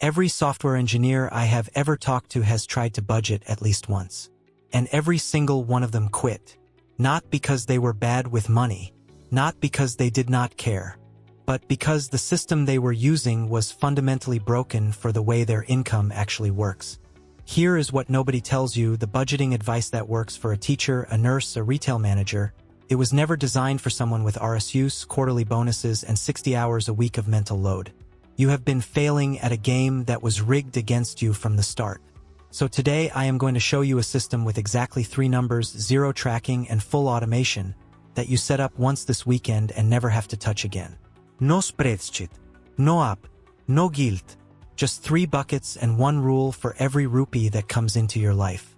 Every software engineer I have ever talked to has tried to budget at least once. And every single one of them quit. Not because they were bad with money, not because they did not care, but because the system they were using was fundamentally broken for the way their income actually works. Here is what nobody tells you, the budgeting advice that works for a teacher, a nurse, a retail manager. It was never designed for someone with RSUs, quarterly bonuses, and 60 hours a week of mental load. You have been failing at a game that was rigged against you from the start. So today I am going to show you a system with exactly 3 numbers, 0 tracking, and full automation that you set up once this weekend and never have to touch again. No spreadsheet, no app, no guilt, just 3 buckets and 1 rule for every rupee that comes into your life.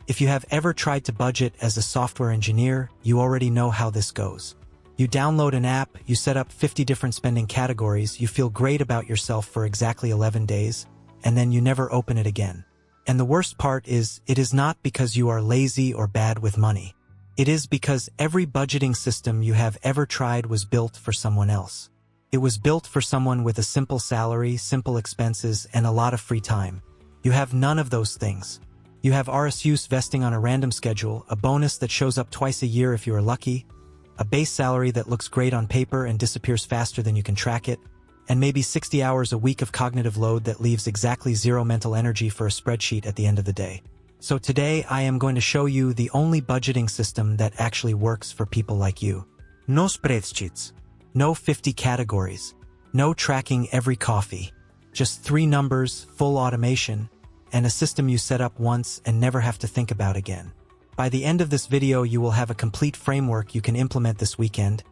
If you have ever tried to budget as a software engineer, you already know how this goes. You download an app, you set up 50 different spending categories, you feel great about yourself for exactly 11 days, and then you never open it again. And the worst part is, it is not because you are lazy or bad with money. It is because every budgeting system you have ever tried was built for someone else. It was built for someone with a simple salary, simple expenses, and a lot of free time. You have none of those things. You have RSUs vesting on a random schedule, a bonus that shows up twice a year if you are lucky, a base salary that looks great on paper and disappears faster than you can track it, and maybe 60 hours a week of cognitive load that leaves exactly 0 mental energy for a spreadsheet at the end of the day. So today I am going to show you the only budgeting system that actually works for people like you. No spreadsheets, no 50 categories, no tracking every coffee, just 3 numbers, full automation, and a system you set up once and never have to think about again. By the end of this video you will have a complete framework you can implement this weekend,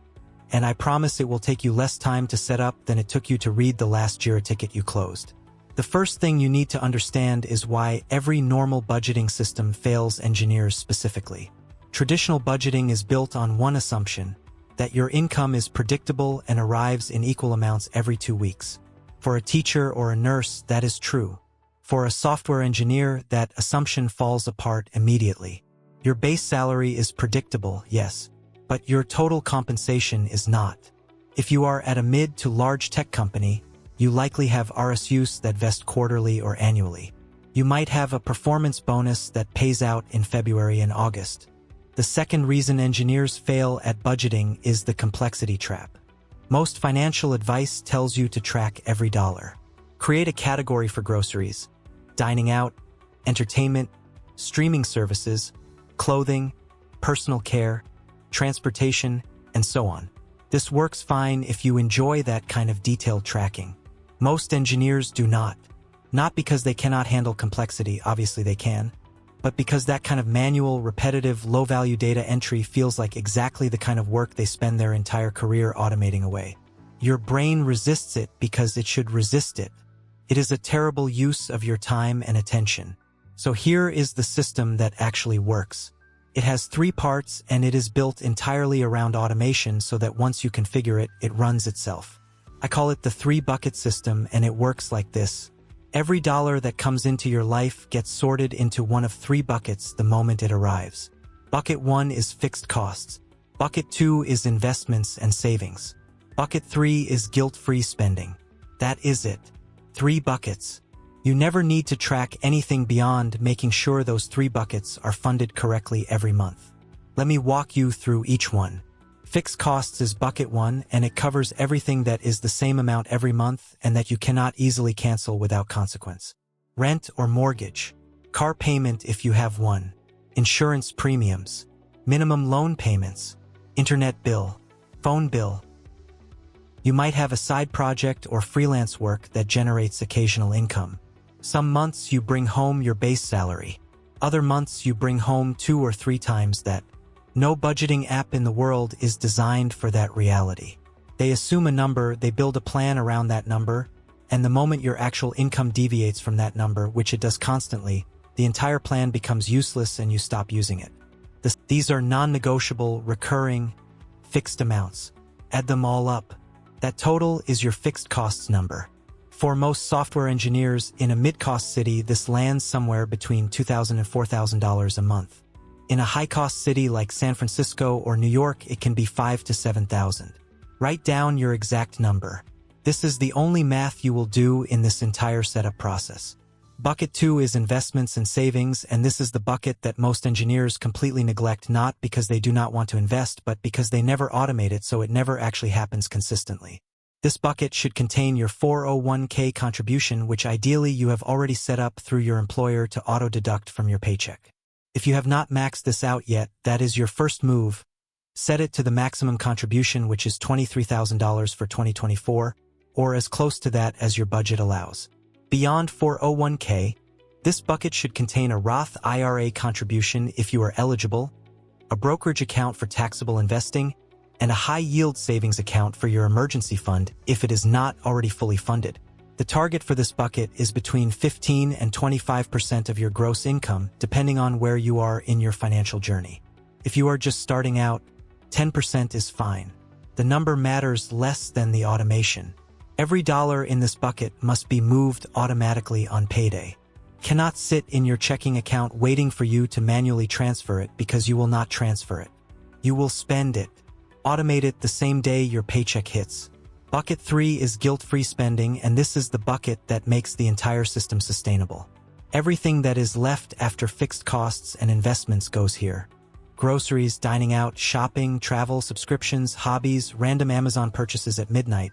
and I promise it will take you less time to set up than it took you to read the last JIRA ticket you closed. The first thing you need to understand is why every normal budgeting system fails engineers specifically. Traditional budgeting is built on one assumption, that your income is predictable and arrives in equal amounts every 2 weeks. For a teacher or a nurse, that is true. For a software engineer, that assumption falls apart immediately. Your base salary is predictable, yes, but your total compensation is not. If you are at a mid to large tech company, you likely have RSUs that vest quarterly or annually. You might have a performance bonus that pays out in February and August. The second reason engineers fail at budgeting is the complexity trap. Most financial advice tells you to track every dollar. Create a category for groceries, dining out, entertainment, streaming services, clothing, personal care, transportation, and so on. This works fine if you enjoy that kind of detailed tracking. Most engineers do not. Not because they cannot handle complexity, obviously they can, but because that kind of manual, repetitive, low-value data entry feels like exactly the kind of work they spend their entire career automating away. Your brain resists it because it should resist it. It is a terrible use of your time and attention. So here is the system that actually works. It has 3 parts and it is built entirely around automation so that once you configure it, it runs itself. I call it the 3-bucket system and it works like this. Every dollar that comes into your life gets sorted into one of 3 buckets the moment it arrives. Bucket 1 is fixed costs. Bucket 2 is investments and savings. Bucket 3 is guilt-free spending. That is it. 3 buckets. You never need to track anything beyond making sure those 3 buckets are funded correctly every month. Let me walk you through each one. Fixed costs is bucket 1, and it covers everything that is the same amount every month and that you cannot easily cancel without consequence. Rent or mortgage, car payment if you have one, insurance premiums, minimum loan payments, internet bill, phone bill. You might have a side project or freelance work that generates occasional income. Some months you bring home your base salary. Other months you bring home 2 or 3 times that. No budgeting app in the world is designed for that reality. They assume a number, they build a plan around that number, and the moment your actual income deviates from that number, which it does constantly, the entire plan becomes useless and you stop using it. These are non-negotiable, recurring, fixed amounts. Add them all up. That total is your fixed costs number. For most software engineers in a mid-cost city, this lands somewhere between $2,000 and $4,000 a month. In a high-cost city like San Francisco or New York, it can be $5,000 to $7,000. Write down your exact number. This is the only math you will do in this entire setup process. Bucket 2 is investments and savings, and this is the bucket that most engineers completely neglect, not because they do not want to invest, but because they never automate it, so it never actually happens consistently. This bucket should contain your 401k contribution, which ideally you have already set up through your employer to auto-deduct from your paycheck. If you have not maxed this out yet, that is your first move. Set it to the maximum contribution, which is $23,000 for 2024, or as close to that as your budget allows. Beyond 401k, this bucket should contain a Roth IRA contribution if you are eligible, a brokerage account for taxable investing, and a high-yield savings account for your emergency fund if it is not already fully funded. The target for this bucket is between 15 and 25% of your gross income, depending on where you are in your financial journey. If you are just starting out, 10% is fine. The number matters less than the automation. Every dollar in this bucket must be moved automatically on payday. Cannot sit in your checking account waiting for you to manually transfer it, because you will not transfer it. You will spend it. Automate it the same day your paycheck hits. Bucket 3 is guilt-free spending, and this is the bucket that makes the entire system sustainable. Everything that is left after fixed costs and investments goes here. Groceries, dining out, shopping, travel, subscriptions, hobbies, random Amazon purchases at midnight.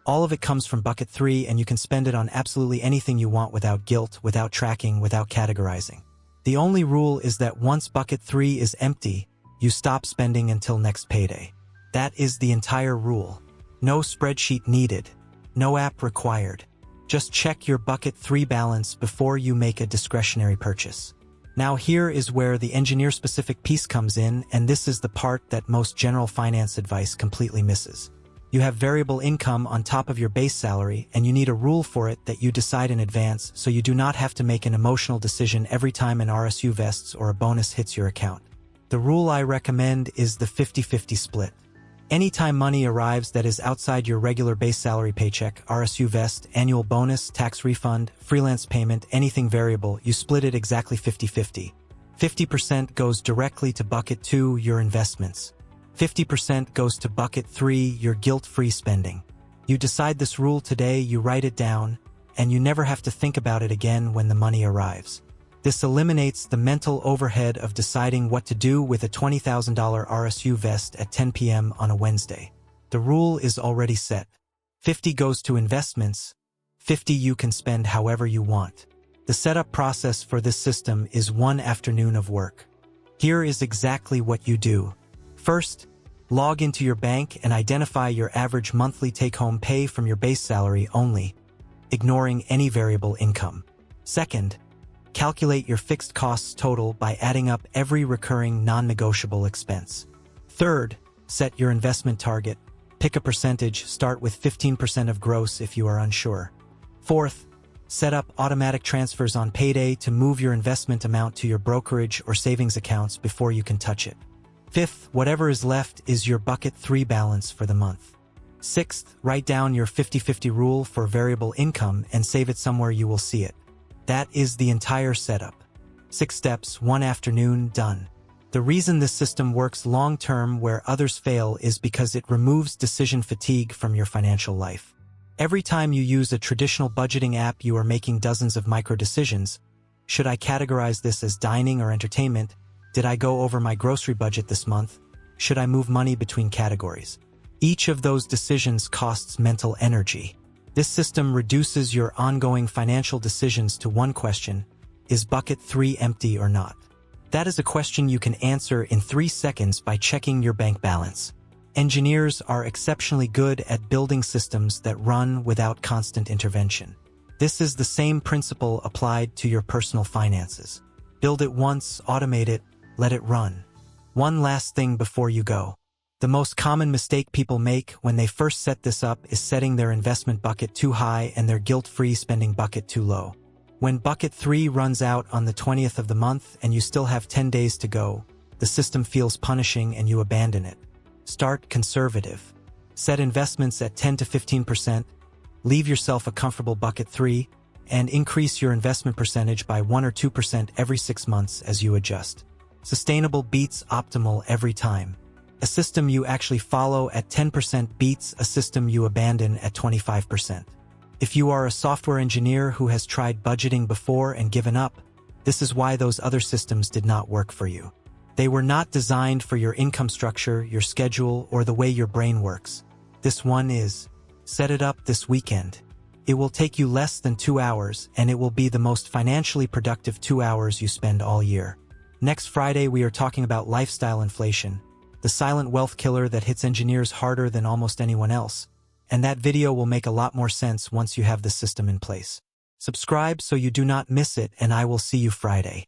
All of it comes from bucket 3, and you can spend it on absolutely anything you want without guilt, without tracking, without categorizing. The only rule is that once bucket 3 is empty, you stop spending until next payday. That is the entire rule. No spreadsheet needed. No app required. Just check your bucket 3 balance before you make a discretionary purchase. Now here is where the engineer-specific piece comes in, and this is the part that most general finance advice completely misses. You have variable income on top of your base salary, and you need a rule for it that you decide in advance, so you do not have to make an emotional decision every time an RSU vests or a bonus hits your account. The rule I recommend is the 50-50 split. Anytime money arrives that is outside your regular base salary paycheck, RSU vest, annual bonus, tax refund, freelance payment, anything variable, you split it exactly 50-50. 50% goes directly to bucket 2, your investments. 50% goes to bucket 3, your guilt-free spending. You decide this rule today, you write it down, and you never have to think about it again when the money arrives. This eliminates the mental overhead of deciding what to do with a $20,000 RSU vest at 10 p.m. on a Wednesday. The rule is already set. 50 goes to investments. 50 you can spend however you want. The setup process for this system is one afternoon of work. Here is exactly what you do. First, log into your bank and identify your average monthly take-home pay from your base salary only, ignoring any variable income. Second, calculate your fixed costs total by adding up every recurring non-negotiable expense. Third, set your investment target. Pick a percentage, start with 15% of gross if you are unsure. Fourth, set up automatic transfers on payday to move your investment amount to your brokerage or savings accounts before you can touch it. Fifth, whatever is left is your bucket 3 balance for the month. Sixth, write down your 50-50 rule for variable income and save it somewhere you will see it. That is the entire setup. 6 steps, 1 afternoon, done. The reason this system works long-term where others fail is because it removes decision fatigue from your financial life. Every time you use a traditional budgeting app, you are making dozens of micro-decisions. Should I categorize this as dining or entertainment? Did I go over my grocery budget this month? Should I move money between categories? Each of those decisions costs mental energy. This system reduces your ongoing financial decisions to one question: is bucket 3 empty or not? That is a question you can answer in 3 seconds by checking your bank balance. Engineers are exceptionally good at building systems that run without constant intervention. This is the same principle applied to your personal finances. Build it once, automate it, let it run. One last thing before you go. The most common mistake people make when they first set this up is setting their investment bucket too high and their guilt-free spending bucket too low. When bucket 3 runs out on the 20th of the month and you still have 10 days to go, the system feels punishing and you abandon it. Start conservative. Set investments at 10 to 15%, leave yourself a comfortable bucket 3, and increase your investment percentage by 1 or 2% every 6 months as you adjust. Sustainable beats optimal every time. A system you actually follow at 10% beats a system you abandon at 25%. If you are a software engineer who has tried budgeting before and given up, this is why those other systems did not work for you. They were not designed for your income structure, your schedule, or the way your brain works. This one is. Set it up this weekend. It will take you less than 2 hours, and it will be the most financially productive 2 hours you spend all year. Next Friday, we are talking about lifestyle inflation, the silent wealth killer that hits engineers harder than almost anyone else. And that video will make a lot more sense once you have the system in place. Subscribe so you do not miss it, and I will see you Friday.